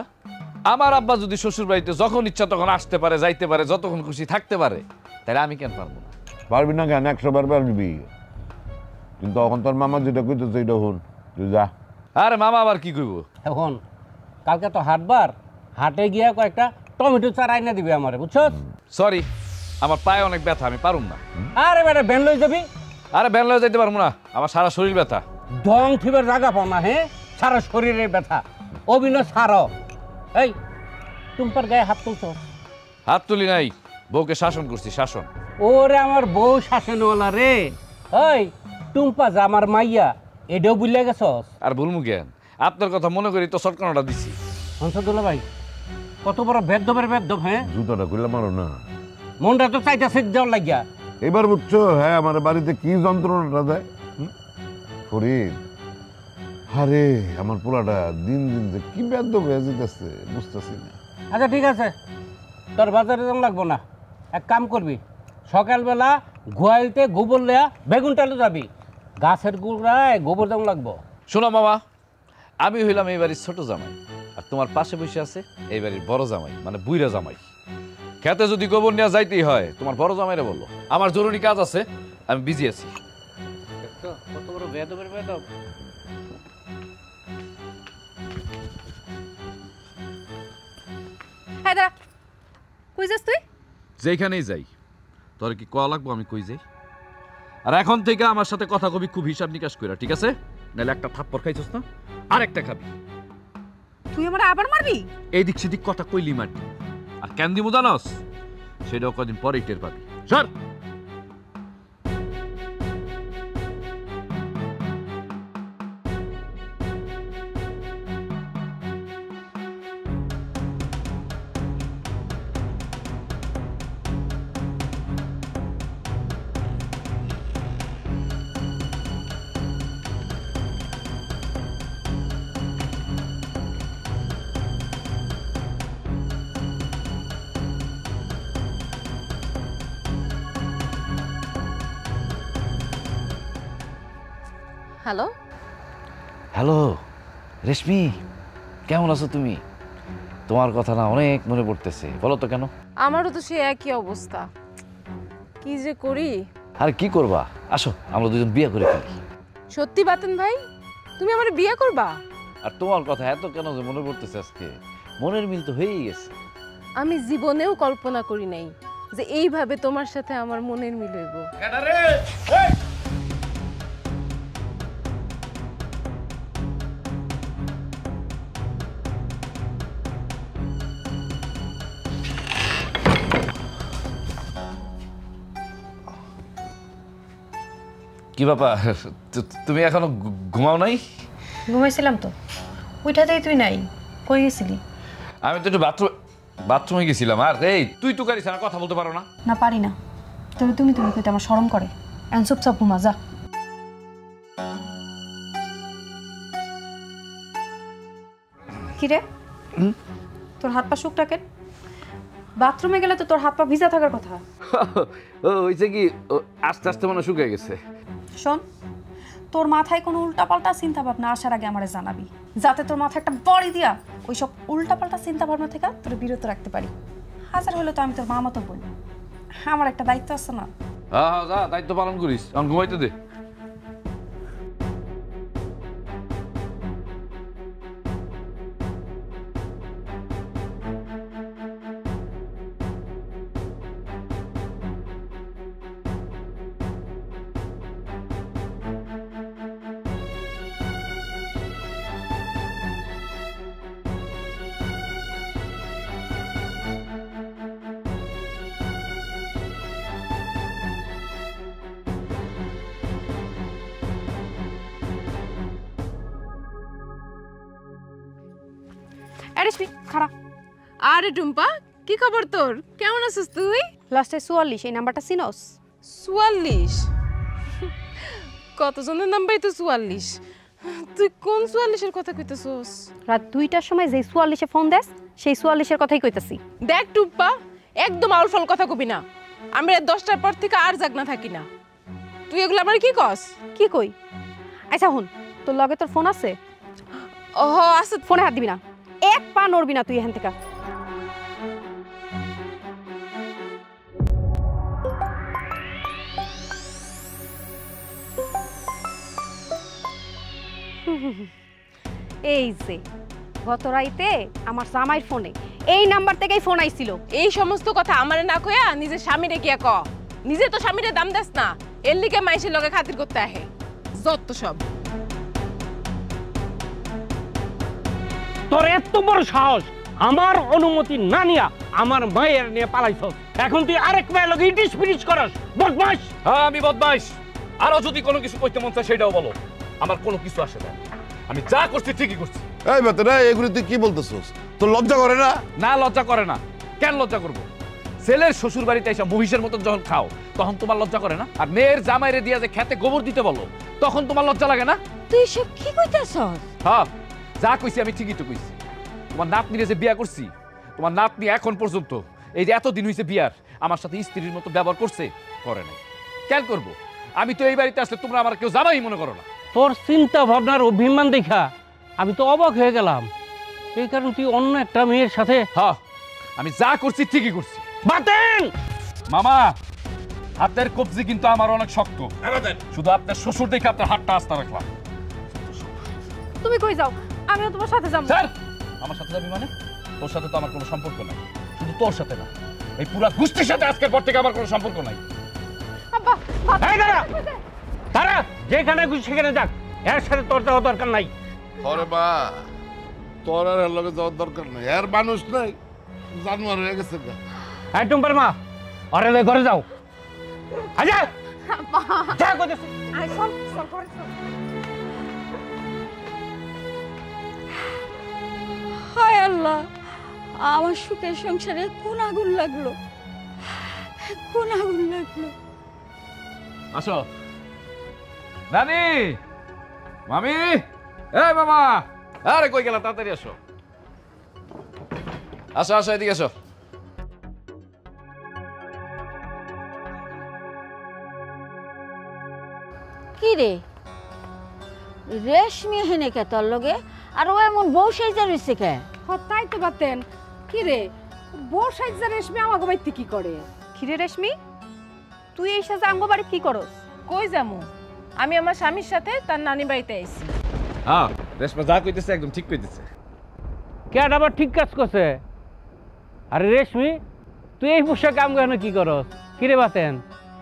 আমার আব্বা যদি শ্বশুর বাড়িতে যখন ইচ্ছা তখন আসতে পারে, যাইতে পারে, যতক্ষণ খুশি থাকতে পারে, তাহলে আমি কেন পারবো না? পারবি না কেন? 100 বার পারবি, কিন্তু তখন তোর মামা যেটা কইতেছে এটা হন, তুই যা। আরে মামা আবার কি কইব? এখন কালকে তো হাটবার, হাটে গিয়া কয়েকটা টমেটো চারা আইনা দিবি আমারে, বুঝছস? সরি, আমার পায়ে অনেক ব্যথা, আমি পারুম না। আরে বেটা, ভ্যান লই যাবি? আরে ভ্যান লয়ে যাইতে পারবো না, আমার সারা শরীর ব্যথা। দং থিবের জায়গা পাও না, হ্যাঁ? সারা শরীরে ব্যথা অভিনয় ছাড়ো। এই টুম্পার গায়ে হাত তুলছো? হাত তুলি নাই, বউকে শাসন করছি, শাসন। ওরে আমার বউ শাসনওয়ালা রে। ওই টুম্পা যা আমার মাইয়া, এটাও বুঝলে গেছস? আর ভুলমু কেন, আপনার কথা মনে করি তো শর্টকাটটা দিছি। হংসদুল্লা ভাই কত বড় বেদবের বেদব, হ্যাঁ? জুতোটা খুললে মারো না। মনটা তো চাইতেছে দেওয়ার লাগিয়া। এবার বুঝছো হ্যাঁ আমার বাড়িতে কি যন্ত্রণাটা দেয়। ফরিদ, আরে আমার পোলাটা দিন দিন যে কি বেদ্য হয়ে যেতেছে বুঝতেছি না। আচ্ছা ঠিক আছে, তোর বাজারে যাওয়া লাগবো না। এক কাম করবি, সকালবেলা গোয়ালতে গোবর লেয়া বেগুন টালে যাবি, গাছের গুড়ায় গোবর দেওয়া লাগবো। শোনো মামা, আমি হইলাম এই বাড়ির ছোট জামাই, আর তোমার পাশে বসে আছে এই বাড়ির বড় জামাই, মানে বুইরা জামাই। খেতে যদি গোবর নেওয়া যাইতেই হয় তোমার বড় জামাইরে বললো, আমার জরুরি কাজ আছে, আমি বিজি আছি। কত বড় বেদবের বেদব। হ্যাঁ দাঁড়া, কই যাস তুই? যেখানেই যাই তোর কি কয়া লাগবো আমি কই যাই। আর এখন থেকে আমার সাথে কথা কবি খুব হিসাব নিকাশ কইরা, ঠিক আছে? নাহলে একটা থাপ্পড় খাইছস না, আর একটা খাবি। তুই আমার আবার মারবি? এই দিক সেদিক কথা কইলি মারবি, আর কেন দিমু জানস? সেটাও কদিন পরেই টের পাবি। সর। হ্যালো হ্যালো রেশমি, কেমন আছো তুমি? তোমার কথা না অনেক মনে পড়তেছে। বলো তো কেন? আমারও তো সে একই অবস্থা, কি যে করি। আর কি করবা, আসো আমরা দুজন বিয়ে করে ফেলি। সত্যি বাতেন ভাই, তুমি আমার বিয়ে করবা? আর তোমার কথা এত কেন যে মনে পড়তেছে আজকে? মনের মিল তো হয়েই গেছে। আমি জীবনেও কল্পনা করি নাই যে এইভাবে তোমার সাথে আমার মনের মিল হইব। কি ব্যাপার, তুমি এখনো ঘুমাও নাই? ঘুমাইছিলাম তো, উঠাতেই তুই নাই, কই গেছিলি? আমি তো একটু বাথরুমে গেছিলাম। আর এই তুই তো গাড়ি ছাড়া কথা বলতে পারো না? না পারি না, তবে তুমি কইতে আমার শরম করে। এখন চুপচাপ ঘুমা যা। কিরে, তোর হাত পা শুকটা কেন? বাথরুমে গেলে তো তোর হাত পা ভিজা থাকার কথা। ও হইছে কি, আস্তে আস্তে মনে শুকিয়ে গেছে। শোন, তোর মাথায় কোনো উল্টাপাল্টা চিন্তা ভাবনা আসার আগে আমারে জানাবি, যাতে তোর মাথায় একটা বড়ি দিয়া ওইসব উল্টাপাল্টা চিন্তা ভাবনা থেকে তোর বিরত রাখতে পারি। হাজার হলে তো আমি তোর মামা তো বলি, আমার একটা দায়িত্ব আছে না? হ্যাঁ যা, দায়িত্ব পালন করিস। এখন ঘুমাইতে দে। রেশমি খারাপ। আরে টুম্পা, কি খবর তোর? কেমন আছিস তুই? লাস্টে 44, এই নাম্বারটা চিনোস? 44? কতজনের নাম্বারই তো 44? তুই কোন 44-এর কথা কইতেছস? রাত 2টার সময় যেই 44-এ ফোন দেস, সেই 44-এর কথাই কইতাছি। দেখ টুম্পা, একদম আউলফল কথা কবি না। আমি রাত 10টার পর থেকে আর জাগনা থাকি না। তুই এগুলো আমার কি কস? কি কই? আচ্ছা হুন, তোর লগে তোর ফোন আছে? ওহ আছে। ফোনে হাত দিবি না, এক পা নড়বি না তুই এখান থেকে। এই যে গত রাইতে আমার জামাইয়ের ফোনে এই নাম্বার থেকেই ফোন আইছিল। এই সমস্ত কথা আমারে না কইয়া নিজের স্বামীরে গিয়া ক। নিজে তো স্বামীরে দাম দেস না, এর লিগে মাইসের লগে খাতির করতে আহে। যত সব। তোর এত বড় সাহস, আমার অনুমতি না নিয়া আমার মায়ের নিয়ে পালাইছ। এখন তুই আরেক মায়ের লগে ইটিস পিটিস করস, বদমাস। হ্যাঁ আমি বদমাইশ। আরো যদি কোনো কিছু কইতে মন চায় সেটাও বলো, আমার কোনো কিছু আসে না। আমি যা করছি ঠিকই করছি। এই বেতরা এগুলি তুই কি বলতেছস? তোর লজ্জা করে না? না লজ্জা করে না। কেন লজ্জা করবো? ছেলের শ্বশুর বাড়িতে এসে মহিষের মতন যখন খাও তখন তোমার লজ্জা করে না? আর মেয়ের জামাইরে দিয়া যে খেতে গোবর দিতে বলো তখন তোমার লজ্জা লাগে না? তুই সব কি কইতাছস? হ্যাঁ যা কইছি আমি ঠিকই তো কইছি। তোমার নাতনিরে যে বিয়া করছি, তোমার নাতনি এখন পর্যন্ত এই যে এতদিন হয়েছে বিয়ার আমার সাথে স্ত্রীর মতো ব্যবহার করছে? করে নাই। কেন করবো? আমি তো এই বাড়িতে আসলে তোমরা আমার কেউ জামাই মনে করো না। তোর চিন্তা ভাবনার অভিমান দেখা আমি তো অবাক হয়ে গেলাম। এই কারণে তুই অন্য একটা মেয়ের সাথে। হ্যাঁ আমি যা করছি ঠিকই করছি। বাতেন মামা, হাতের কবজি কিন্তু আমার অনেক শক্ত। শুধু আপনার শ্বশুর দেখে আপনার হাতটা আস্তে রাখলাম। তুমি কই যাও? আমিও তোমার সাথে যাবো। স্যার আমার সাথে যাবি মানে? তোর সাথে তো আমার কোনো সম্পর্ক নাই। শুধু তোর সাথে না, এই পুরো গোষ্ঠীর সাথে আজকের পর থেকে আমার কোনো সম্পর্ক নাই। আব্বা এই দাঁড়া, তারা যেখানে খুশি সেখানে যাক, এর সাথে তোর যাওয়া দরকার নাই। আরে বা তোর আর এর লগে যাওয়ার দরকার নাই, এর মানুষ নাই, জানোয়ার হয়ে গেছে গা। এই টুম্পার মা, আরে লে ঘরে যাও। আজা যা কইতেছ। আই চল চল করে চল। হায় আল্লাহ, আমার সুখের সংসারে কোন আগুন লাগলো, কোন আগুন লাগলো। আসো নানি, মামি, এই মামা, আরে কই গেলা? তাড়াতাড়ি আসো। আসো আসো এদিকে আসো। কি রে, রেশমি হেনে কে তোর লগে? আর ও এমন বউ সাইজা রইছে কে? তাই তো বাতেন। কি রে বউ সাইজা রেশমি আমাকে বাইতে কি করে? খিরে রেশমি, তুই এই সাজে আঙ্গ বাড়ি কি করস? কই যামু? আমি আমার স্বামীর সাথে তার নানি বাড়িতে আইছি। হ্যাঁ রেশমা যা কইতেছে একদম ঠিক কইতেছে। কেন আবার ঠিক কাজ করছে? আরে রেশমি, তুই এই পোশাক কাম কেন কি করস? কি রে বাতেন,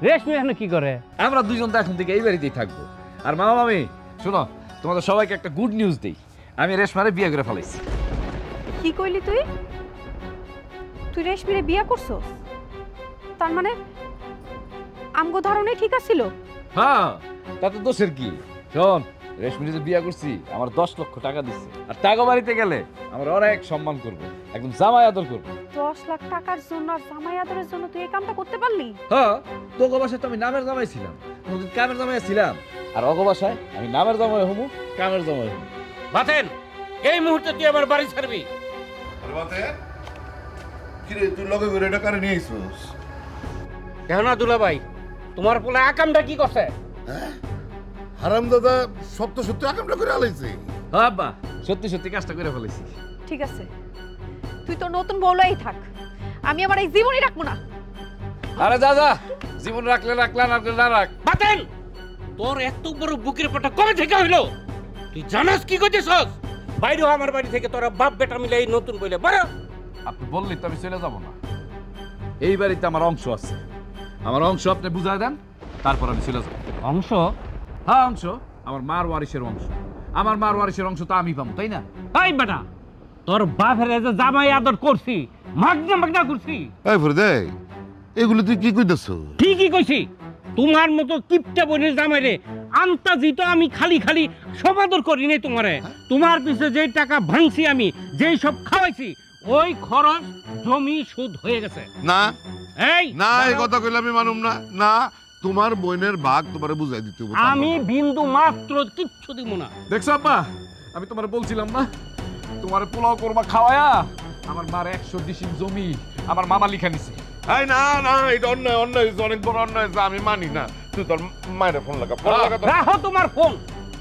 রেশমি এখন কি করে? আমরা দুইজন তো এখন থেকে এই বাড়িতেই থাকবো। আর মামা মামি শোনো, তোমাদের সবাইকে একটা গুড নিউজ দেই, আমি রেশমারে বিয়ে করে ফেলাইছি। কি কইলি তুই? তুই রেশমিরে বিয়া করছস? তার মানে আমগো ধারণাই ঠিক আছিল? হ্যাঁ তাতে দোষের কি? শোন, রেশমিরে যে বিয়ে করছি আমার 10 লক্ষ টাকা দিচ্ছে, আর টাকা বাড়িতে গেলে আমার অনেক সম্মান করবো, একদম জামাই আদর করবো। 10 লাখ টাকার জন্য আর জামাই আদরের জন্য তুই এই কামটা করতে পারলি? হ্যাঁ তোকে বাসায় তো আমি নামের জামাই ছিলাম, কোনদিন কামের জামাই ছিলাম, আর অগ বাসায় আমি নামের জামাই হমু, কামের জামাই হমু। বাতেন এই মুহূর্তে তুই আমার বাড়ি ছাড়বি। আরে বাতে কি রে তুই লগে করে এটা কারে নিয়ে আইছস? কেন না দুলা ভাই, তোমার পোলা আকামটা কি করছে? হারাম দাদা সত্য সত্য আকামটা করে আলাইছে। হ্যাঁ আব্বা, সত্যি সত্যি কাজটা করে ফেলেছি। ঠিক আছে, তুই তো নতুন বউলাই থাক, আমি আমার এই জীবনই রাখবো না। আরে যা যা, জীবন রাখলে রাখলাম, রাখলে না রাখ। বাতেন, তোর এত বড় বুকের পাটা কবে থেকে হইলো? তুই জানাস কি করতেছস? বাইরে আমার বাড়ি থেকে তোরা বাপ বেটা মিলে এই নতুন বলে বড়। আপনি বললি তো আমি চলে যাব না। এই বাড়িতে আমার অংশ আছে, আমার অংশ আপনি বুঝাই দেন, তারপর আমি চলে যাব। অংশ? হ্যাঁ অংশ, আমার মার ওয়ারিশের অংশ। আমার মার ওয়ারিশের অংশ তো আমি পাবো, তাই না? এই বেটা, তোর বাপের যে জামাই আদর করছি, মাগনা মাগনা করছি। এই ফরিদে এগুলো তুই কি কইতেছ? ঠিকই কইছি, তোমার মতো কিপটা বোনের জামাইরে আন্তাজি তো আমি খালি খালি সমাদর করি নাই তোমারে। তোমার পিছে যে টাকা ভাঙছি আমি, যেই সব খাওয়াইছি, ওই খরচ জমি সুদ হয়ে গেছে। না এই না, এই কথা কইলে আমি মানুম না। না, তোমার বোনের ভাগ তোমারে বুঝাই দিতে হবে। আমি বিন্দু মাত্র কিচ্ছু দিব না। দেখছো আব্বা, আমি তোমার বলছিলাম না, তোমার পোলাও করবা খাওয়ায়া আমার মার 100 ডিসিম জমি আমার মামা লিখা নিছে। এই না না, এটা অন্যায়, অন্যায়, অনেক বড় অন্যায়, যা আমি মানি না। তুই তোর মায়ের ফোন লাগা, ফোন লাগা। রাখো তোমার ফোন,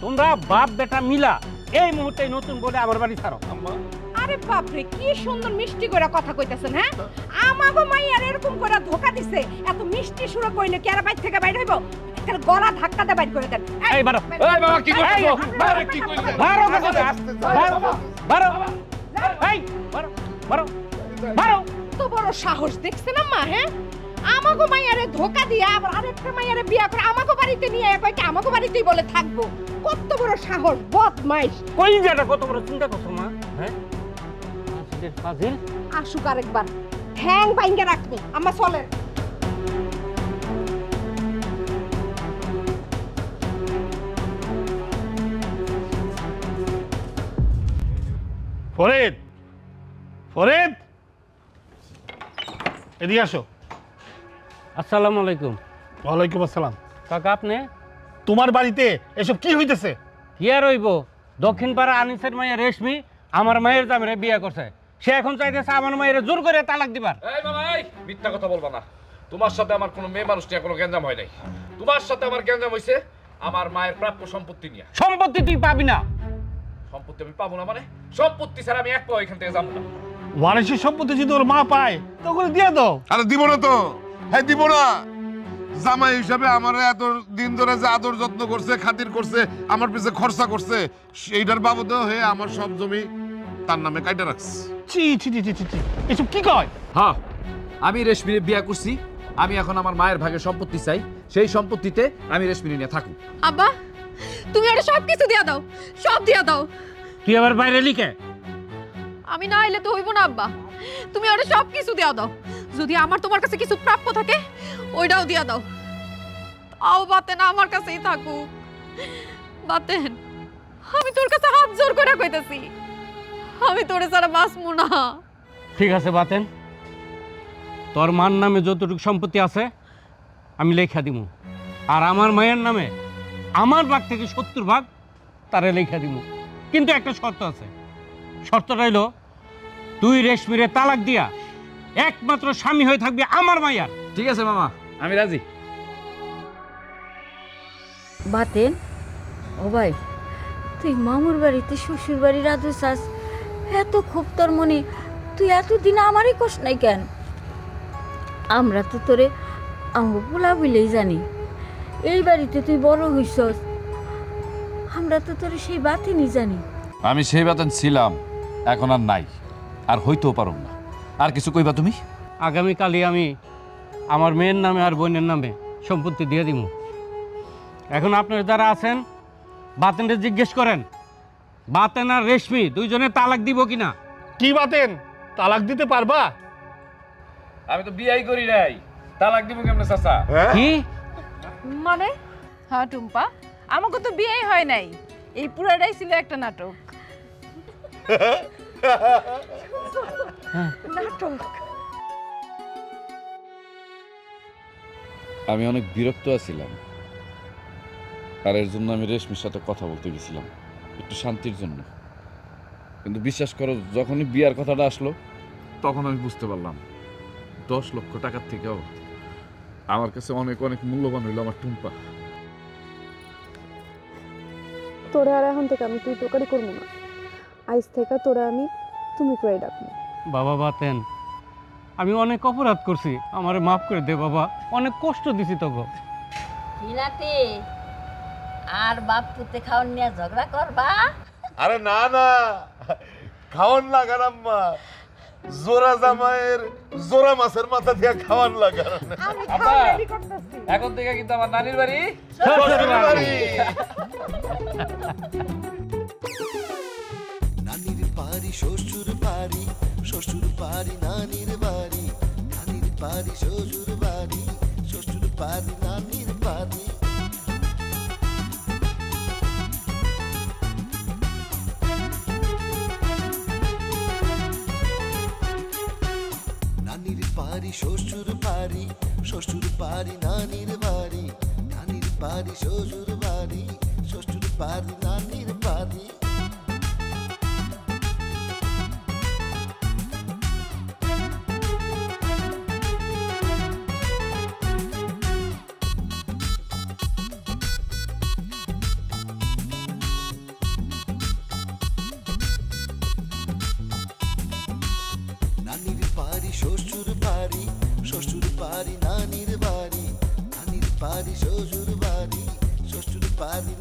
তোমরা বাপ বেটা মিলা এই মুহূর্তে নতুন বলে আমার বাড়ি ছাড়ো। আরে বাপরে, কি সুন্দর মিষ্টি করে কথা কইতাছেন। হ্যাঁ, আমাগো মাইয়ার এরকম করে ধোকা দিছে, এত মিষ্টি সুরে কইলে কি আর বাইর থেকে বাইর হইব? একটা গলা ধাক্কা দে বাইর করে দেন। এই বারো, এই বাবা কি করছো? বাবা কি কইলে? বারো কথা, বারো, বারো, এই বারো, বারো, বারো। তো বড় সাহস দেখছেন আম্মা? হ্যাঁ, আমাগো মাইয়ারে ধোকা দিয়া আবার আরেকটা মাইয়ারে বিয়া করে আমাগো বাড়িতে নিয়ে কয় কি আমাগো বাড়িতেই বলে থাকবো। কত বড় সাহস, বদমাইশ। কই যাটা কত বড় চিন্তা করছো মা? হ্যাঁ, ফাজিল ফাজিল আসুক আরেকবার ঠ্যাং বাইঙ্গে রাখবো আমার চলেন। ফরিদ, ফরিদ, এদিকে আসো। আসসালামু আলাইকুম। ওয়ালাইকুম আসসালাম। কাকা আপনি? তোমার বাড়িতে এসব কি হইতেছে? কি আর হইব, দক্ষিণ পাড়া আনিসের মাইয়া রেশমি আমার মায়ের জামাইরে বিয়ে করছে। সে এখন চাইতেছে আমার মায়ের জোর করে তালাক দিবার। এই মামা, এই মিথ্যা কথা বলবা না। তোমার সাথে আমার কোনো মেয়ে মানুষ নিয়ে কোনো গ্যাঞ্জাম হয় নাই। তোমার সাথে আমার গ্যাঞ্জাম হইছে আমার মায়ের প্রাপ্য সম্পত্তি নিয়ে। সম্পত্তি তুই পাবি না। সম্পত্তি আমি পাবো না মানে? সম্পত্তি ছাড়া আমি এক পাও এখান থেকে যাবো না। ওয়ারিসের সম্পত্তি যদি ওর মা পায় তখন দিয়ে দাও। আরে দিব না তো, হ্যাঁ দিব না। জামাই হিসাবে আমার এত দিন ধরে যে আদর যত্ন করছে, খাতির করছে, আমার পিছে খরচা করছে, সেইটার বাবদ হয়ে আমার সব জমি তার নামে কাইটা রাখছে। ছি ছি ছি ছি ছি, এসব কি কয়? হ্যাঁ, আমি রেশমিরে বিয়ে করছি। আমি এখন আমার মায়ের ভাগে সম্পত্তি চাই। সেই সম্পত্তিতে আমি রেশমিরে নিয়ে থাকুক। আব্বা তুমি ওটা সব কিছু দিয়া দাও, সব দিয়া দাও। তুই আবার বাইরে লিখে? আমি না আইলে তো হইব না আব্বা, তুমি ওটা সব কিছু দিয়া দাও। যদি আমার তোমার কাছে কিছু প্রাপ্য থাকে ওইটাও দিয়া দাও। তাও বাতেন আমার কাছেই থাকুক। বাতেন, আমি তোর কাছে হাত জোর করে কইতাছি, আমি তোরে ছাড়া বাঁচবো না। ঠিক আছে বাতেন, তোর মার নামে যতটুকু সম্পত্তি আছে আমি লেখা দিব, আর আমার মায়ের নামে আমার ভাগ থেকে 70 ভাগ তারে লেখা দিব। কিন্তু একটা শর্ত আছে। শর্তটা হইল তুই রেশমিরে তালাক দিয়া একমাত্র স্বামী হয়ে থাকবি আমার মাইয়ার। ঠিক আছে মামা, আমি রাজি। বাতেন, ও ভাই, তুই মামুর বাড়িতে শ্বশুর বাড়ির আদর চাস, এত খুব তোর মনে, তুই এতদিন আমারই কষ নাই কেন? আমরা তো তোরে আমার পোলা বলেই জানি। এই বাড়িতে তুই বড় হইছস, আমরা তো তোরে সেই বাতেনই জানি। আমি সেই বেতন ছিলাম, এখন আর নাই, আর হইতেও পারব না। আর কিছু কইবা তুমি? আগামীকালই আমি আমার মেয়ের নামে আর বোনের নামে সম্পত্তি দিয়ে দিব। এখন আপনারা যারা আছেন বাতেনকে জিজ্ঞেস করেন বাতেন আর রেশমি দুইজনে তালাক দিব কিনা। কি বাতেন, তালাক দিতে পারবা? আমি তো বিয়াই করি নাই, তালাক দিব কেমনে চাচা? কি মানে? হ্যাঁ টুম্পা, আমাকে তো বিয়েই হয় নাই, এই পুরাটাই ছিল একটা নাটক। নাটক? আমি অনেক বিরক্ত আছিলাম, আর এর জন্য আমি রেশমির সাথে কথা বলতে গেছিলাম একটু শান্তির জন্য। কিন্তু বিশ্বাস করো, যখনই বিয়ার কথাটা আসলো তখন আমি বুঝতে পারলাম 10 লক্ষ টাকার থেকেও আমার কাছে অনেক অনেক মূল্যবান হইল আমার টুম্পা। তোরে আর এখন থেকে আমি তুই তোকারি করবো না, আজ থেকে তোরে আমি তুমি করে ডাকবো। বাবা বাতেন, আমি অনেক অপরাধ করছি, আমারে মাফ করে দে বাবা, অনেক কষ্ট দিছি তোকে। হিনাতে আর বাপ পুতে খাওয়ান নিয়ে ঝগড়া করবা? আরে না না, খাওয়ান লাগান আম্মা, জোড়া জামাইয়ের জোড়া মাছের মাথা দিয়ে খাওয়ান লাগান। এখন থেকে কিন্তু আমার নানির বাড়ি নানির বাড়ি শ্বশুর বাড়ি, শ্বশুর বাড়ি নানির বাড়ি, নানির বাড়ি শ্বশুর বাড়ি, শ্বশুর বাড়ি নানির বাড়ি। নানির বাড়ি শ্বশুর বাড়ি, শ্বশুর বাড়ি নানির বাড়ি, নানির বাড়ি শ্বশুর বাড়ি, শ্বশুর বাড়ি নানির বাড়ি। নানির বাড়ি শ্বশুর বাড়ি, শ্বশুর বাড়ি নানির বাড়ি, নানির বাড়ি শ্বশুর বাড়ি, শ্বশুর বাড়ি